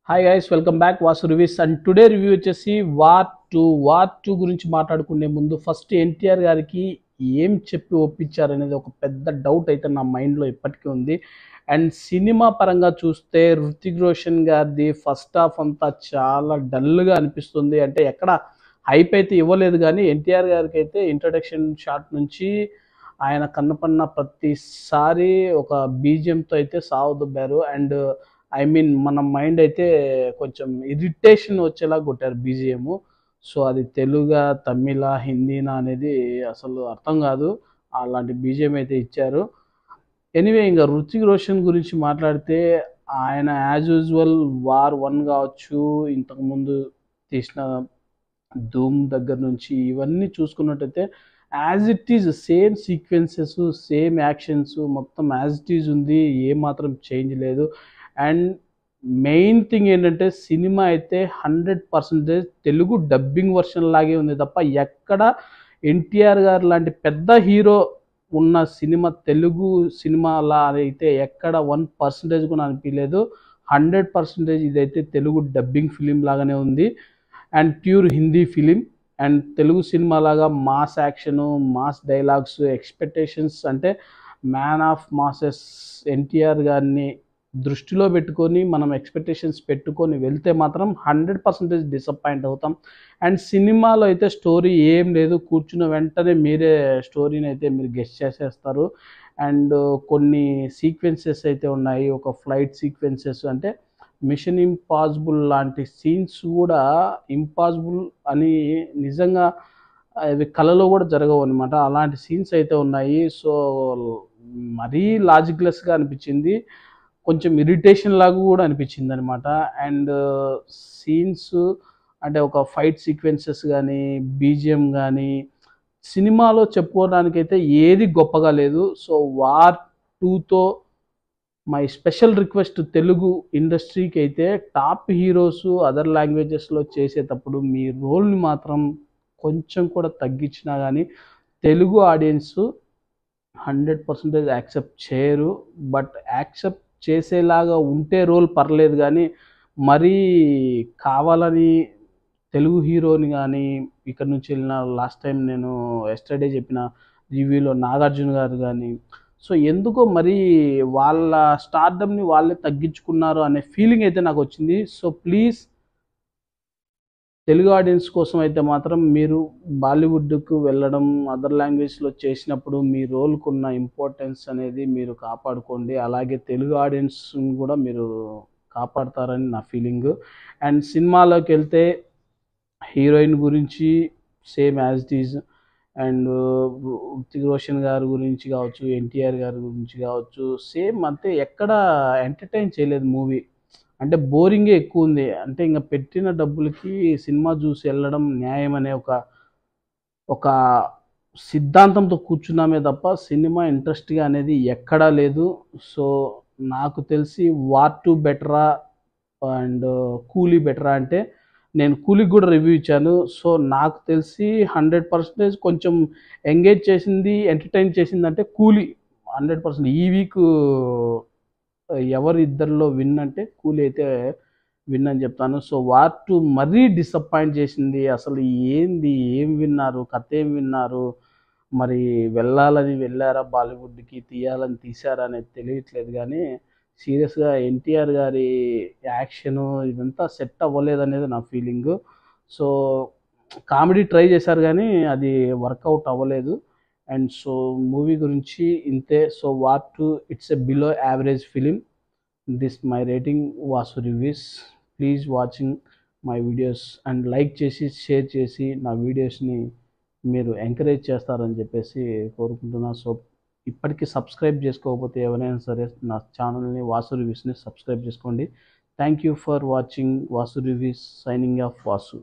Hi guys, welcome back Vasu reviews. And today review వచ్చేసి war two గురించి మాట్లాడుకునే ముందు ఫస్ట్ ఎన్టీఆర్ గారికి ఏం చెప్పి ఒప్పించారు అనేది ఒక పెద్ద డౌట్ అయితే నా మైండ్లో ఇప్పటికీ ఉంది. అండ్ సినిమా పరంగా చూస్తే హృతిక్ రోషన్ గారిది ఫస్ట్ హాఫ్ అంతా చాలా డల్గా అనిపిస్తుంది. అంటే ఎక్కడ హైప్ అయితే ఇవ్వలేదు, కానీ ఎన్టీఆర్ గారికి అయితే ఇంట్రడక్షన్ షాట్ నుంచి ఆయన కన్నపడిన ప్రతిసారి ఒక బీజియంతో అయితే సావదొబ్బారు. అండ్ ఐ మీన్ మన మైండ్ అయితే కొంచెం ఇరిటేషన్ వచ్చేలా కొట్టారు బీజిఎం. సో అది తెలుగా, తమిళ, హిందీనా అనేది అసలు అర్థం కాదు. అలాంటి బీజిఎం అయితే ఇచ్చారు. ఎనీవే, ఇంకా రుతిక్ రోషన్ గురించి మాట్లాడితే ఆయన యాజ్ యూజువల్ వార్ 1 కావచ్చు, ఇంతకుముందు తీసిన ధూమ్ దగ్గర నుంచి ఇవన్నీ చూసుకున్నట్టయితే as it is same sequences, same actions, మొత్తం యాజ్ ఇట్ ఈజ్ ఉంది, ఏమాత్రం చేంజ్ లేదు. అండ్ మెయిన్ థింగ్ ఏంటంటే సినిమా అయితే 100% తెలుగు డబ్బింగ్ వర్షన్ లాగే ఉంది తప్ప ఎక్కడ ఎన్టీఆర్ గారు లాంటి పెద్ద హీరో ఉన్న సినిమా తెలుగు సినిమాలా అయితే ఎక్కడ 1% కూడా అనిపించలేదు. 100% ఇదైతే తెలుగు డబ్బింగ్ ఫిలిం లాగానే ఉంది. And pure Hindi film. And Telugu cinema లాగా mass action, mass dialogues, expectations అంటే మ్యాన్ ఆఫ్ మాసెస్ ఎన్టీఆర్ గారిని దృష్టిలో పెట్టుకొని మనం ఎక్స్పెక్టేషన్స్ పెట్టుకొని వెళ్తే మాత్రం 100% డిసప్పాయింట్ అవుతాం. అండ్ సినిమాలో అయితే స్టోరీ ఏం లేదు, కూర్చున్న వెంటనే మీరే స్టోరీని అయితే మీరు గెస్ చేసేస్తారు. అండ్ కొన్ని సీక్వెన్సెస్ అయితే ఉన్నాయి, ఒక ఫ్లైట్ సీక్వెన్సెస్ అంటే మిషన్ ఇంపాసిబుల్ లాంటి సీన్స్ కూడా ఇంపాసిబుల్ అని నిజంగా అవి కళలో కూడా జరగవు అనమాట. అలాంటి సీన్స్ అయితే ఉన్నాయి. సో మరీ లాజిక్లెస్గా అనిపించింది, కొంచెం ఇరిటేషన్ లాగా కూడా అనిపించింది అనమాట. అండ్ సీన్స్ అంటే ఒక ఫైట్ సీక్వెన్సెస్ కానీ, బీజిఎం కానీ సినిమాలో చెప్పుకోవడానికైతే ఏది గొప్పగా లేదు. సో వార్ 2తో మై స్పెషల్ రిక్వెస్ట్ తెలుగు ఇండస్ట్రీకి అయితే టాప్ హీరోస్ అదర్ లాంగ్వేజెస్లో చేసేటప్పుడు మీ రోల్ని మాత్రం కొంచెం కూడా తగ్గించినా కానీ తెలుగు ఆడియన్స్ 100% యాక్సెప్ట్ చేయరు. బట్ యాక్సెప్ట్ చేసేలాగా ఉంటే రోల్ పర్లేదు, కానీ మరీ కావాలని తెలుగు హీరోని కానీ ఇక్కడ నుంచి వెళ్ళిన లాస్ట్ టైం నేను ఎస్టర్డే చెప్పిన రివ్యూలో నాగార్జున గారు కానీ సో ఎందుకో మరి వాళ్ళ స్టార్డమ్ని వాళ్ళే తగ్గించుకున్నారు అనే ఫీలింగ్ అయితే నాకు వచ్చింది. సో ప్లీజ్ తెలుగు ఆడియన్స్ కోసం అయితే మాత్రం మీరు బాలీవుడ్కు వెళ్ళడం, అదర్ లాంగ్వేజ్లో చేసినప్పుడు మీ రోల్కున్న ఇంపార్టెన్స్ అనేది మీరు కాపాడుకోండి. అలాగే తెలుగు ఆడియన్స్ని కూడా మీరు కాపాడతారని నా ఫీలింగ్. అండ్ సినిమాలోకి వెళ్తే హీరోయిన్ గురించి same as it is. And Hrithik Roshan గారి గురించి కావచ్చు, ఎన్టీఆర్ గారి గురించి కావచ్చు, సేమ్ అంతే. ఎక్కడ ఎంటర్టైన్ చేయలేదు మూవీ. అంటే బోరింగే ఎక్కువ ఉంది. అంటే ఇంకా పెట్టిన డబ్బులకి సినిమా చూసి వెళ్ళడం న్యాయం అనే ఒక ఒక సిద్ధాంతంతో కూర్చున్నామే తప్ప సినిమా ఇంట్రెస్ట్గా అనేది ఎక్కడా లేదు. సో నాకు తెలిసి వార్ 2 బెటరా అండ్ కూలీ బెటరా అంటే నేను కూలీకి కూడా రివ్యూ ఇచ్చాను. సో నాకు తెలిసి 100% కొంచెం ఎంగేజ్ చేసింది, ఎంటర్టైన్ చేసింది అంటే కూలీ 100%. ఈ వీక్ ఎవరు ఇద్దరిలో విన్ అంటే కూలీ అయితే విన్ అని చెప్తాను. సో వార్ 2 మరీ డిసప్పాయింట్ చేసింది. అసలు ఏంది, ఏం విన్నారు, కథ ఏం విన్నారు, మరి వెళ్ళాలని వెళ్ళారా బాలీవుడ్కి, తీయాలని తీశారా అనేది తెలియట్లేదు. కానీ సీరియస్గా ఎన్టీఆర్ గారి యాక్షను ఇదంతా సెట్ అవ్వలేదనేది నా ఫీలింగు. సో కామెడీ ట్రై చేశారు కానీ అది వర్కౌట్ అవ్వలేదు. అండ్ సో మూవీ గురించి ఇంతే. So war 2 it's a below average film. This my rating Vasu reviews. Please watching my videos and like చేసి షేర్ చేసి నా వీడియోస్ని మీరు ఎంకరేజ్ చేస్తారని చెప్పేసి కోరుకుంటున్నా. సో ఇప్పటికీ సబ్స్క్రైబ్ చేసుకోకపోతే ఎవరైనా సరే నా ఛానల్ని వాసు రివ్యూస్ని సబ్స్క్రైబ్ చేసుకోండి. Thank you for watching Vasu reviews. Signing off Vasu.